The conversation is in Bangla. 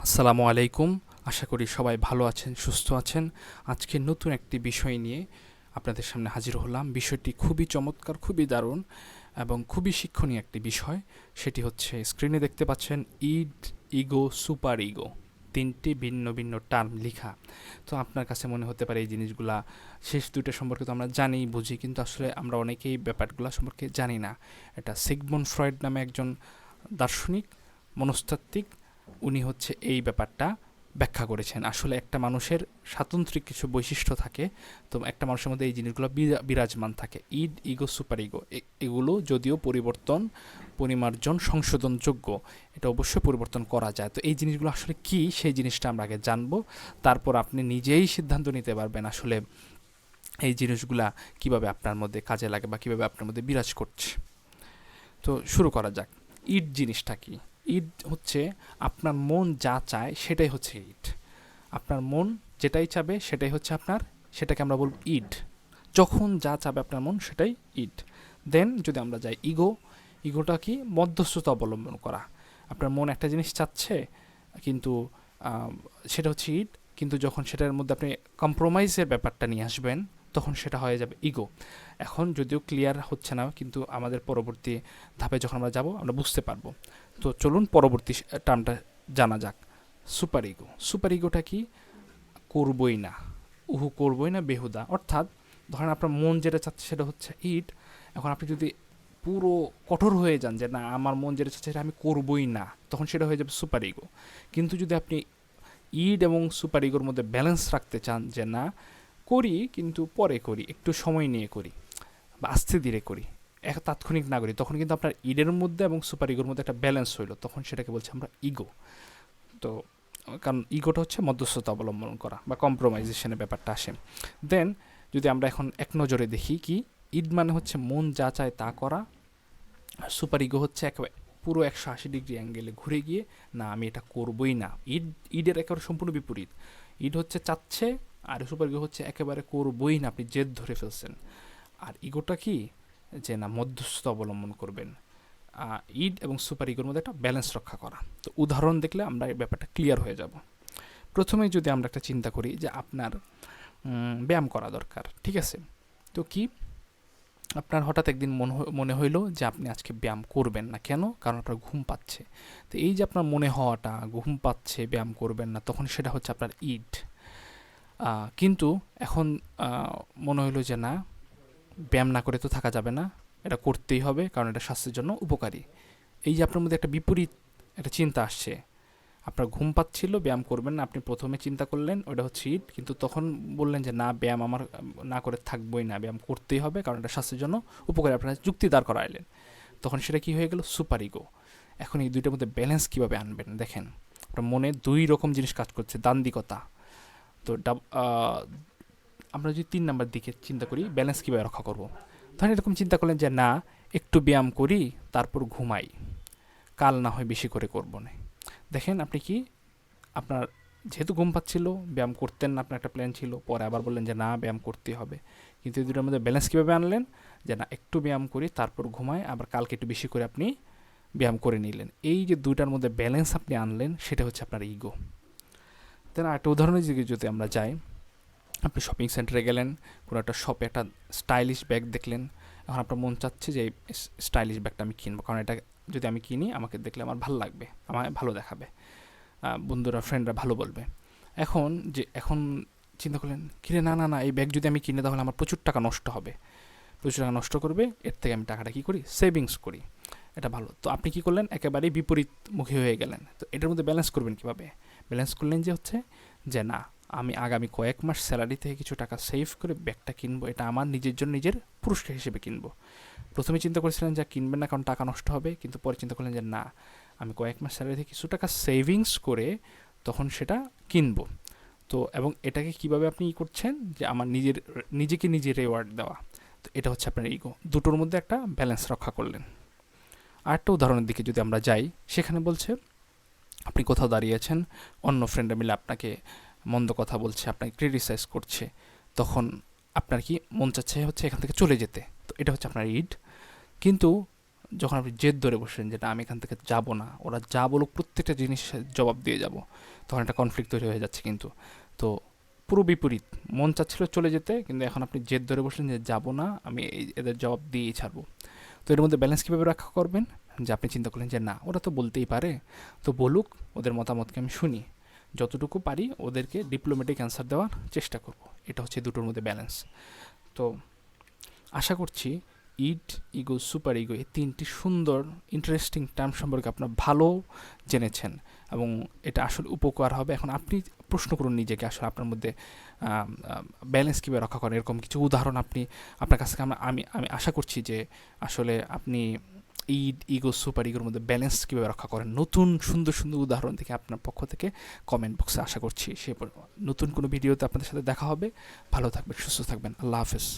আসসালামু আলাইকুম। আশা করি সবাই ভালো আছেন, সুস্থ আছেন। আজকে নতুন একটি বিষয় নিয়ে আপনাদের সামনে হাজির হলাম। বিষয়টি খুবই চমৎকার, খুবই দারুণ এবং খুবই শিক্ষণীয় একটি বিষয়। সেটি হচ্ছে স্ক্রিনে দেখতে পাচ্ছেন ইড, ইগো, সুপার ইগো। তিনটি ভিন্ন ভিন্ন টার্ম লিখা। তো আপনার কাছে মনে হতে পারে এই জিনিসগুলা শেষ দুইটা সম্পর্কে তো আমরা জানি বুঝি, কিন্তু আসলে আমরা অনেকেই ব্যাপারগুলো সম্পর্কে জানি না। এটা সিগমন্ড ফ্রয়েড নামে একজন দার্শনিক, মনস্তাত্ত্বিক, উনি হচ্ছে এই ব্যাপারটা ব্যাখ্যা করেছেন। আসলে একটা মানুষের স্বাতন্ত্রিক কিছু বৈশিষ্ট্য থাকে, তো একটা মানুষের মধ্যে এই জিনিসগুলো বিরাজমান থাকে। ইড, ইগো, সুপার ইগো, এগুলো যদিও পরিবর্তন, পরিমার্জন, সংশোধনযোগ্য, এটা অবশ্যই পরিবর্তন করা যায়। তো এই জিনিসগুলো আসলে কি, সেই জিনিসটা আমরা আগে জানবো, তারপর আপনি নিজেই সিদ্ধান্ত নিতে পারবেন আসলে এই জিনিসগুলা কিভাবে আপনার মধ্যে কাজে লাগে বা কিভাবে আপনার মধ্যে বিরাজ করছে। তো শুরু করা যাক। ইট জিনিসটা কি? ইট হচ্ছে আপনার মন যা চায় সেটাই হচ্ছে ইট। আপনার মন যেটাই চাবে সেটাই হচ্ছে আপনার, সেটাকে আমরা বলব ইট। যখন যা চাবে আপনার মন সেটাই ইট। দেন যদি আমরা যাই ইগো, ইগোটা কি? মধ্যস্থতা অবলম্বন করা। আপনার মন একটা জিনিস চাচ্ছে, কিন্তু সেটা হচ্ছে ইট, কিন্তু যখন সেটার মধ্যে আপনি কম্প্রোমাইজের ব্যাপারটা নিয়ে আসবেন তখন সেটা হয়ে যাবে ইগো। এখন যদিও ক্লিয়ার হচ্ছে না, কিন্তু আমাদের পরবর্তী ধাপে যখন আমরা যাব আমরা বুঝতে পারবো। তো চলুন পরবর্তী টার্মটা জানা যাক। Super ego. সুপার ইগোটা কি? করবই না, উহু করবই না, বেহুদা। অর্থাৎ ধরেন আপনার মন যেটা চাচ্ছে সেটা হচ্ছে ইট। এখন আপনি যদি পুরো কঠোর হয়ে যান যে না, আমার মন যেটা চাচ্ছে সেটা আমি করবই না, তখন সেটা হয়ে যাবে সুপার ইগো। কিন্তু যদি আপনি ইড এবং সুপার ইগোর মধ্যে ব্যালেন্স রাখতে চান যে না, করি কিন্তু পরে করি, একটু সময় নিয়ে করি বা আস্তে ধীরে করি, এক তাৎক্ষণিক না করি, তখন কিন্তু আপনার ইডের মধ্যে এবং সুপার ইগোর মধ্যে একটা ব্যালেন্স হইলো, তখন সেটাকে বলছি আমরা ইগো। তো কারণ ইগোটা হচ্ছে মধ্যস্থতা অবলম্বন করা বা কম্প্রোমাইজেশনের ব্যাপারটা আসে। দেন যদি আমরা এখন এক নজরে দেখি, কি ইড মানে হচ্ছে মন যা চায় তা করা, আর সুপার ইগো হচ্ছে একেবারে পুরো 180 ডিগ্রি অ্যাঙ্গেলে ঘুরে গিয়ে না, আমি এটা করবই না। ইডের একেবারে সম্পূর্ণ বিপরীত। ইড হচ্ছে চাচ্ছে, আর সুপার ইগো হচ্ছে একেবারে করবই না, আপনি জেদ ধরে ফেলছেন। আর ইগোটা কি? যে না, মধ্যস্থতা অবলম্বন করবেন। ইড এবং সুপার ইগোর মধ্যে একটা ব্যালেন্স রক্ষা করা। তো উদাহরণ দেখলে আমরা এই ব্যাপারটা ক্লিয়ার হয়ে যাব। প্রথমে যদি আমরা একটা চিন্তা করি যে আপনার ব্যায়াম করা দরকার, ঠিক আছে? তো কি, আপনার হঠাৎ একদিন মনে হইলো যে আপনি আজকে ব্যায়াম করবেন না। কেন? কারণ আপনার ঘুম পাচ্ছে। তো এই যে আপনার মনে হওয়াটা, ঘুম পাচ্ছে, ব্যায়াম করবেন না, তখন সেটা হচ্ছে আপনার ইড। কিন্তু এখন মনে হইলো যে না, ব্যায়াম না করে তো থাকা যাবে না, এটা করতেই হবে কারণ এটা স্বাস্থ্যের জন্য উপকারী। এই যে আপনার মধ্যে একটা বিপরীত একটা চিন্তা আসছে, আপনার ঘুম পাচ্ছিল, ব্যায়াম করবেন না, আপনি প্রথমে চিন্তা করলেন ওটা হচ্ছে ইট, কিন্তু তখন বললেন যে না, ব্যায়াম আমার না করে থাকবোই না, ব্যায়াম করতেই হবে কারণ এটা স্বাস্থ্যের জন্য উপকারী, আপনার যুক্তি দাঁড় করাইলেন। তখন সেটা কি হয়ে গেল? Super ego. এখন এই দুইটার মধ্যে ব্যালেন্স কীভাবে আনবেন দেখেন। আপনার মনে দুই রকম জিনিস কাজ করছে, দান্দিকতা। তো আমরা যদি 3 নাম্বার দিকে চিন্তা করি, ব্যালেন্স কীভাবে রক্ষা করব। ধরেন এরকম চিন্তা করলেন যে না, একটু ব্যায়াম করি তারপর ঘুমাই, কাল না হয় বেশি করে করবো না। দেখেন আপনি কি, আপনার যেহেতু ঘুম পাচ্ছিল, ব্যায়াম করতেন না, আপনার একটা প্ল্যান ছিল, পরে আবার বললেন যে না, ব্যায়াম করতে হবে। কিন্তু এই দুটোর মধ্যে ব্যালেন্স কীভাবে আনলেন? যে না, একটু ব্যায়াম করি তারপর ঘুমাই, আবার কালকে একটু বেশি করে আপনি ব্যায়াম করে নিলেন। এই যে দুইটার মধ্যে ব্যালেন্স আপনি আনলেন, সেটা হচ্ছে আপনার ইগো। তাই না? একটা উদাহরণের দিকে যদি আমরা যাই, আপনি শপিং সেন্টারে গেলেন, কোনো একটা শপে একটা স্টাইলিশ ব্যাগ দেখলেন, এখন আপনার মন চাচ্ছে যে এই স্টাইলিশ ব্যাগটা আমি কিনবো, কারণ এটা যদি আমি কিনি আমাকে দেখলে আমার ভালো লাগবে, আমার ভালো দেখাবে, বন্ধুরা, ফ্রেন্ডরা ভালো বলবে। এখন চিন্তা করলেন, কিরে না না না, এই ব্যাগ যদি আমি কিনে তাহলে আমার প্রচুর টাকা নষ্ট হবে, প্রচুর টাকা নষ্ট করবে, এর থেকে আমি টাকাটা কী করি, সেভিংস করি, এটা ভালো। তো আপনি কী করলেন, একেবারেই বিপরীতমুখী হয়ে গেলেন। তো এটার মধ্যে ব্যালেন্স করবেন কীভাবে? ব্যালেন্স করলেন যে হচ্ছে যে না, আমি আগামী কয়েক মাস স্যালারি থেকে কিছু টাকা সেভ করে ব্যাগটা কিনবো, এটা আমার নিজের জন্য, নিজের পুরস্কার হিসেবে কিনবো। প্রথমে চিন্তা করেছিলেন যে কিনবেন না কারণ টাকা নষ্ট হবে, কিন্তু পরে চিন্তা করলেন যে না, আমি কয়েক মাস স্যালারি থেকে কিছু টাকা সেভিংস করে তখন সেটা কিনবো। তো এবং এটাকে কিভাবে আপনি করছেন, যে আমার নিজেকে নিজে রেওয়ার্ড দেওয়া। তো এটা হচ্ছে আপনার ইগো। দুটোর মধ্যে একটা ব্যালেন্স রক্ষা করলেন। আরেকটা উদাহরণের দিকে যদি আমরা যাই, সেখানে বলছে আপনি কোথাও দাঁড়িয়েছেন, অন্য ফ্রেন্ডরা মিলে আপনাকে মন্দ কথা বলছে, আপনাকে ক্রিটিসাইজ করছে, তখন আপনার কি মন চাচ্ছে হচ্ছে এখান থেকে চলে যেতে। তো এটা হচ্ছে আপনার ইড। কিন্তু যখন আপনি জেদ ধরে বসেন যেটা আমি এখান থেকে যাব না, ওরা যা বলুক প্রত্যেকটা জিনিস জবাব দিয়ে যাব, তখন একটা কনফ্লিক্ট তৈরি হয়ে যাচ্ছে কিন্তু। তো পুরো বিপরীত, মন চাচ্ছিল চলে যেতে, কিন্তু এখন আপনি জেদ ধরে বসলেন যে যাব না, আমি এদের জবাব দিয়েই ছাড়বো। তো এর মধ্যে ব্যালেন্স কীভাবে রক্ষা করবেন? যে আপনি চিন্তা করলেন যে না, ওরা তো বলতেই পারে, তো বলুক, ওদের মতামতকে আমি শুনি, যতটুকু পারি ওদেরকে ডিপ্লোম্যাটিক অ্যান্সার দেওয়ার চেষ্টা করব। এটা হচ্ছে দুটোর মধ্যে ব্যালেন্স। তো আশা করছি ইড, ইগো, সুপার ইগো এই তিনটি সুন্দর ইন্টারেস্টিং টার্ম সম্পর্কে আপনার ভালো জেনেছেন এবং এটা আসলে উপকার হবে। এখন আপনি প্রশ্ন করুন নিজেকে, আসলে আপনার মধ্যে ব্যালেন্স কীভাবে রক্ষা করেন, এরকম কিছু উদাহরণ আপনি আপনার কাছ থেকে আমি আমি আশা করছি যে আসলে আপনি ইড, ইগো, সুপার ইগোর মধ্যে ব্যালেন্স কীভাবে রক্ষা করেন নতুন সুন্দর সুন্দর উদাহরণ থেকে আপনার পক্ষ থেকে কমেন্ট বক্সে আশা করছি। নতুন কোনো ভিডিওতে আপনাদের সাথে দেখা হবে। ভালো থাকবেন, সুস্থ থাকবেন, আল্লাহ হাফেজ।